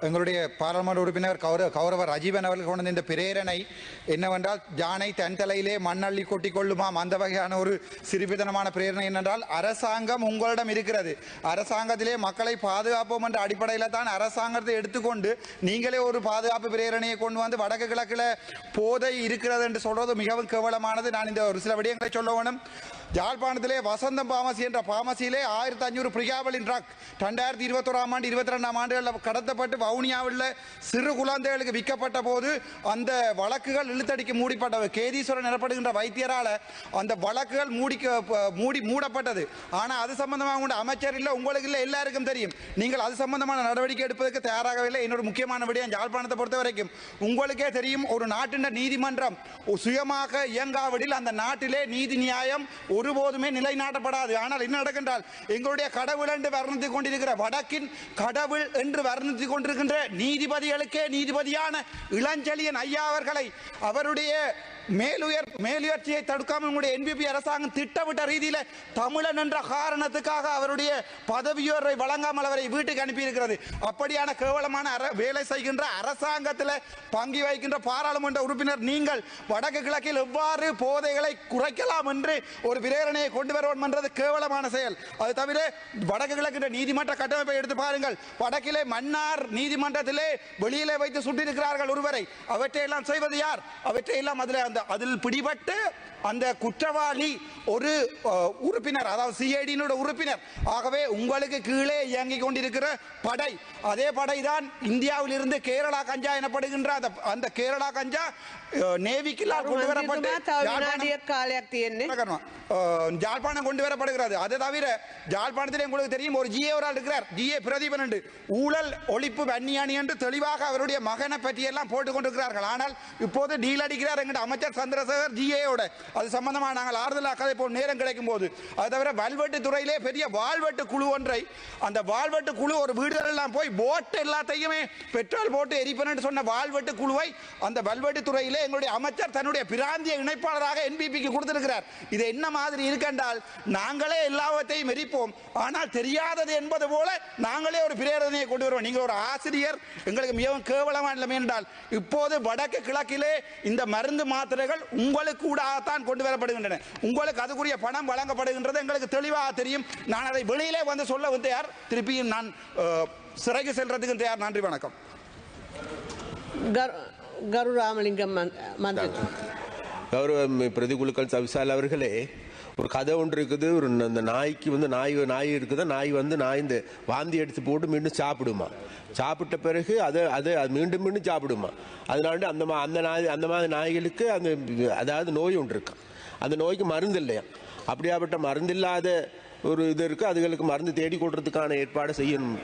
எங்களுடைய பாராளுமன்ற உறுப்பினர் கௌரவ ராஜீவன் அவர்கள் கொண்ட இந்த பிரேரணை என்னவென்றால் யானை தன் தலையிலே மண்ணள்ளி கொட்டிக் கொள்ளுமாம் அந்த வகையான ஒரு சிறுபிதனமான பிரேரணை என்னென்றால் அரசாங்கம் உங்களிடம் இருக்கிறது, அரசாங்கத்திலே மக்களை பாதுகாப்போம் என்ற அடிப்படையில் தான் அரசாங்கத்தை எடுத்துக்கொண்டு நீங்களே ஒரு பாதுகாப்பு பிரேரணையை கொண்டு வந்து வடக்கு கிழக்கில் போதை இருக்கிறது என்று சொல்வது மிகவும் கேவலமானது. நான் இந்த ஒரு சில விடயங்களை சொல்ல வேணும். யாழ்ப்பாணத்திலே வசந்தம் பாமசி என்ற பாமசியிலே 1500 பிரிகாபலின் ட்ரக் 2021ஆம் ஆண்டு 22ஆம் ஆண்டுகளில் கடத்தப்பட்டு வவுனியாவில் சிறு குழந்தைகளுக்கு விற்கப்பட்ட போது அந்த வழக்குகள் இழுத்தடிக்கு மூடிப்பட்டது. கேதீஸ்வரன் எனப்படுகின்ற வைத்தியரால் அந்த வழக்குகள் மூடப்பட்டது. ஆனால் அது சம்பந்தமாக உள்ள அமைச்சர் இல்லை, உங்களுக்கு இல்லை, எல்லாருக்கும் தெரியும். நீங்கள் அது சம்பந்தமான நடவடிக்கை எடுப்பதற்கு தயாராகவில்லை. இன்னொரு முக்கியமான விடயம், யாழ்ப்பாணத்தை பொறுத்த வரைக்கும் உங்களுக்கே தெரியும், ஒரு நாட்டின் நீதிமன்றம் சுயமாக இயங்காவிடில் அந்த நாட்டிலே நீதி நியாயம் ஒருபோதுமே நிலைநாட்டப்படாது. ஆனால் என்ன நடக்கின்றால் எங்களுடைய கடவுள் என்று வர்ணித்துக் கொண்டிருக்கிற வடக்கின் கடவுள் என்று வர்ணித்துக் கொண்டிருக்கின்ற நீதிபதிகளுக்கே நீதிபதியான இளஞ்செழியன் ஐயா அவர்களை அவருடைய மேலுயர்ச்சியை தடுக்காமல் உங்களுடைய என்பிபி அரசாங்கம் திட்டமிட்ட ரீதியில் தமிழன் என்ற காரணத்துக்காக அவருடைய பதவியோரை வழங்காமல் அவரை வீட்டுக்கு அனுப்பியிருக்கிறது. அப்படியான கேவலமான வேலை செய்கின்ற அரசாங்கத்தில் பங்கு வகிக்கின்ற பாராளுமன்ற உறுப்பினர் நீங்கள் வடக்கு கிழக்கில் எவ்வாறு போதைகளை குறைக்கலாம் என்று ஒரு பிரேரணையை கொண்டு வருவோம் என்றது கேவலமான செயல். அது தவிர வடக்கு கிழக்கு நீதிமன்ற கட்டமைப்பை எடுத்து பாருங்கள். வடக்கிலே மன்னார் நீதிமன்றத்திலே வெளியிலே வைத்து சுட்டிருக்கிறார்கள் ஒருவரை. அவற்றையெல்லாம் செய்வது யார்? அவற்றையெல்லாம் அதில் பிடிபட்டு அந்த குற்றவாளி ஒரு உறுப்பினர், அதாவது சிஐடியினுடைய உறுப்பினர். ஆகவே உங்களுக்கு கீழே இயங்கிக் கொண்டிருக்கிற படை, அதே படை தான் இந்தியாவில் இருந்து கேரளா கஞ்சா எனப்படுகின்ற அந்த கேரளா கஞ்சா நேவிக்கெல்லாம் கொண்டு வரப்பட்டு ஜாழ்ப்பாணம் கொண்டு வரப்படுகிறது. அதை தவிர ஜாழ்ப்பாணத்தில் உங்களுக்கு தெரியும், ஒரு ஜிஏ ஒரு ஆள் இருக்கிறார், ஜிஏ பிரதீபன் என்று ஊழல் ஒழிப்பு வன்னியானி என்று தெளிவாக அவருடைய மகனை பற்றியெல்லாம் போட்டுக் கொண்டிருக்கிறார்கள். ஆனால் இப்போது டீல் அடிக்கிறார் என்கிற அமைச்சர் சந்திரசேகர் ஜிஏயோட. அது சம்பந்தமாக நாங்கள் ஆறுதலாக கதை போல் நேரம் கிடைக்கும் போது. அது தவிர வல்வெட்டு துறையிலே பெரிய வாழ்வெட்டு குழு ஒன்றை, அந்த வாழ்வெட்டு குழு ஒரு வீடுகள் எல்லாம் போய் போட்டு எல்லாத்தையுமே பெட்ரோல் போட்டு எரிப்பேன் சொன்ன வாழ்வெட்டு குழுவை அந்த வல்வெட்டு துறையிலே எங்களுடைய அமைச்சர் தன்னுடைய பிராந்திய இணைப்பாளராக என்பிபிக்கு கொடுத்திருக்கிறார். இது என்ன மாதிரி இருக்கின்றால், நாங்களே எல்லாவற்றையும் எரிப்போம், ஆனால் தெரியாதது என்பது போல நாங்களே ஒரு பிரேரணையை கொண்டு வருவோம். நீங்கள் ஒரு ஆசிரியர், எங்களுக்கு மிகவும் கேவலமான நிலைமை என்றால் இப்போது வடக்கு கிழக்கிலே இந்த மருந்து மாத்திரைகள் உங்களுக்கு கூடத்தான் கொண்டு வரப்படுகின்றன. உங்களுக்கு அதுக்குரிய பணம் வழங்கப்படுகின்றது எங்களுக்கு தெளிவாக தெரியும். நான் அதை வெளியிலே வந்து சொல்ல தயார், திருப்பியும் நான் சிறைக்கு செல்றதுக்கு தயார். நன்றி, வணக்கம். கரு ராமலிங்கம் கௌரவ பிரதிகுழுக்கள் சவிசால் அவர்களே, ஒரு கதை ஒன்று இருக்குது. ஒரு அந்த நாய்க்கு வந்து நாய் இருக்குது. நாய் வந்து இந்த வாந்தி எடுத்து போட்டு மீண்டும் சாப்பிடுமா. சாப்பிட்ட பிறகு அது மீண்டும் மீண்டும் சாப்பிடுமா. அதனால அந்த மாதிரி நாய்களுக்கு அதாவது நோய் ஒன்று இருக்கு. அந்த நோய்க்கு மருந்து இல்லையா. அப்படியாப்பட்ட மருந்து இல்லாத ஒரு இது இருக்குது. அதுகளுக்கு மருந்து தேடி கொடுறதுக்கான ஏற்பாடு செய்யணும்.